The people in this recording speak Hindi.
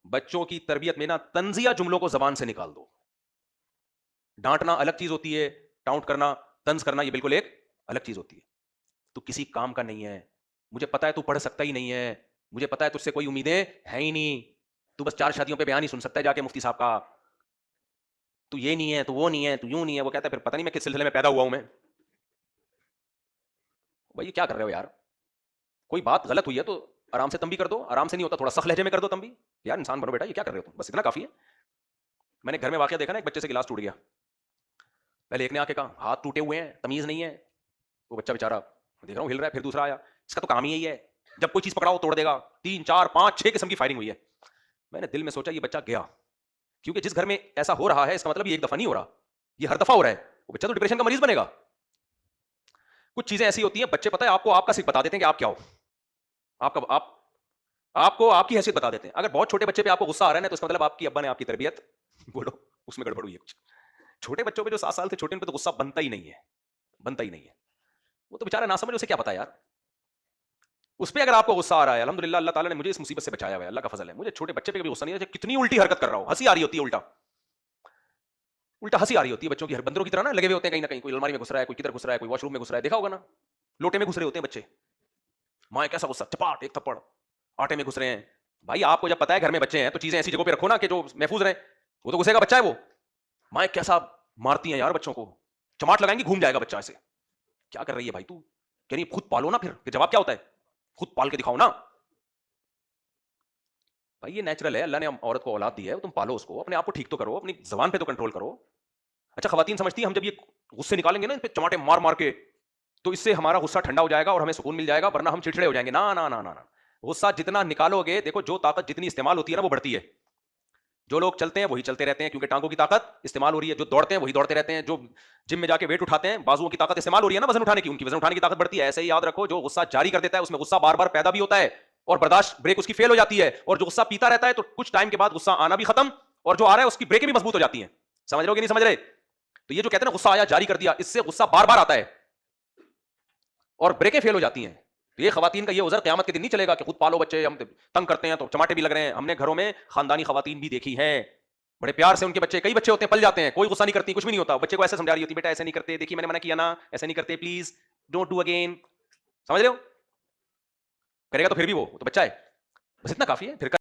बच्चों की तरबियत में ना तंजिया जुमलों को जबान से निकाल दो। डांटना अलग चीज होती है, टाउट करना, तंज करना ये बिल्कुल एक अलग चीज होती है। तू किसी काम का नहीं है, मुझे पता है तू पढ़ सकता ही नहीं है, मुझे पता है तुझसे कोई उम्मीदें है ही नहीं, तू बस 4 शादियों पे बयान ही सुन सकता है जाके मुफ्ती साहब का। तू ये नहीं है, तू वो नहीं है, तू यूं नहीं है, वो कहता है फिर पता नहीं मैं किस सिलसिले में पैदा हुआ हूं मैं। भाई ये क्या कर रहे हो यार? कोई बात गलत हुई है तो आराम से तंबी कर दो, आराम से नहीं होता थोड़ा सख्त लहजे में कर दो तंबी। यार इंसान बनो बेटा, ये क्या कर रहे हो तुम? बस इतना काफी है। मैंने घर में वाकया देखा ना, एक बच्चे से गिलास टूट गया। पहले एक ने आके कहा हाथ टूटे हुए हैं, तमीज नहीं है। वो बच्चा बेचारा देख रहा हूँ हिल रहा है, फिर दूसरा आया, इसका तो काम ही यही है, जब कोई चीज पकड़ाओ तोड़ देगा। 3 4 5 6 किस्म की फायरिंग हुई है। मैंने दिल में सोचा ये बच्चा गया, क्योंकि जिस घर में ऐसा हो रहा है इसका मतलब ये एक दफा नहीं हो रहा, ये हर दफा हो रहा है। वो बच्चा तो डिप्रेशन का मरीज बनेगा। कुछ चीजें ऐसी होती हैं, बच्चे पता है आपको आपका सिर्फ बता देते हैं कि आप क्या हो। आपका आप आपको आपकी हैसियत बता देते हैं। अगर बहुत छोटे बच्चे पे आपको गुस्सा आ रहा है ना, तो इसका मतलब आपकी अब्बा ने आपकी तरबियत बोलो उसमें गड़बड़ हुई है कुछ। छोटे बच्चों पे जो 7 साल से छोटे, उन पे तो गुस्सा बनता ही नहीं है, बनता ही नहीं है। वो तो बेचारा ना समझ, उसे क्या पता यार। उस पे अगर आपको गुस्सा आ रहा है, अल्हम्दुलिल्लाह अल्लाह ताला ने मुझे इस मुसीबत से बचाया हुआ है, अल्लाह का फजल है। मुझे छोटे बच्चे पे कभी गुस्सा नहीं आता, कितनी उल्टी हरकत कर रहा हूं, हंसी आ रही होती है, उल्टा उल्टा हंसी आ रही होती है। बच्चों की बंदरों की तरह ना लगे हुए होते हैं कहीं ना कहीं, कोई अलमारी में घुस रहा है, कोई किधर घुस रहा है, कोई वॉशरूम में घुस रहा है, देखा होगा ना, लोटे में घुस रहे होते हैं बच्चे। माए कैसा गुस्सा, चपाट एक थप्पड़। आटे में घुस रहे हैं। भाई आपको जब पता है घर में बच्चे हैं तो चीजें ऐसी जगह पे रखो ना कि जो महफूज रहे। वो तो घुसेगा, बच्चा है वो। माए कैसा मारती हैं यार बच्चों को, चमाट लगाएंगी घूम जाएगा बच्चा ऐसे। क्या कर रही है भाई तू? कह रही खुद पालो ना, फिर जवाब क्या होता है? खुद पाल के दिखाओ ना। भाई ये नेचुरल है, अल्लाह ने औरत को औलाद दी है, तुम पालो उसको, अपने आप को ठीक तो करो, अपनी जबान पे तो कंट्रोल करो। अच्छा खवातीन समझती है हम जब ये गुस्से निकालेंगे ना, इन पे चमाटे मार मार के, तो इससे हमारा गुस्सा ठंडा हो जाएगा और हमें सुकून मिल जाएगा, वरना हम चिड़चिड़े हो जाएंगे। ना ना ना ना ना, गुस्सा जितना निकालोगे, देखो जो ताकत जितनी इस्तेमाल होती है ना वो बढ़ती है। जो लोग चलते हैं वही चलते रहते हैं, क्योंकि टांगों की ताकत इस्तेमाल हो रही है। जो दौड़ते हैं वही दौड़ते रहते हैं। जो जिम में जाके वेट उठाते हैं, बाजुओं की ताकत इस्तेमाल हो रही है ना वजन उठाने की, उनकी वजन उठाने की ताकत बढ़ती है। ऐसे ही याद रखो, जो गुस्सा जारी कर देता है उसमें गुस्सा बार बार पैदा भी होता है, और बर्दाश्त ब्रेक उसकी फेल हो जाती है। और जो गुस्सा पीता रहता है तो कुछ टाइम के बाद गुस्सा आना भी खत्म, और जो आ रहा है उसकी ब्रेकें भी मजबूत हो जाती हैं। समझ रहे हो कि नहीं समझ रहे? तो ये जो कहते हैं ना गुस्सा आया जारी कर दिया, इससे गुस्सा बार बार आता है और ब्रेकें फेल हो जाती हैं। तो ये खवातीन का ये उज़र क़यामत के दिन नहीं चलेगा कि खुद पालो बच्चे, हम तंग करते हैं तो चमाटे भी लग रहे हैं। हमने घरों में खानदानी खवातीन भी देखी हैं, बड़े प्यार से उनके बच्चे, कई बच्चे होते हैं पल जाते हैं, कोई गुस्सा नहीं करती, कुछ भी नहीं होता, बच्चे को ऐसे समझा रही होती बेटा ऐसे नहीं करते, देखिए मैंने मना किया ना, ऐसे नहीं करते, प्लीज डोंट डू अगेन। समझ रहे हो? करेगा तो फिर भी वो तो बच्चा है। बस इतना काफी है फिर।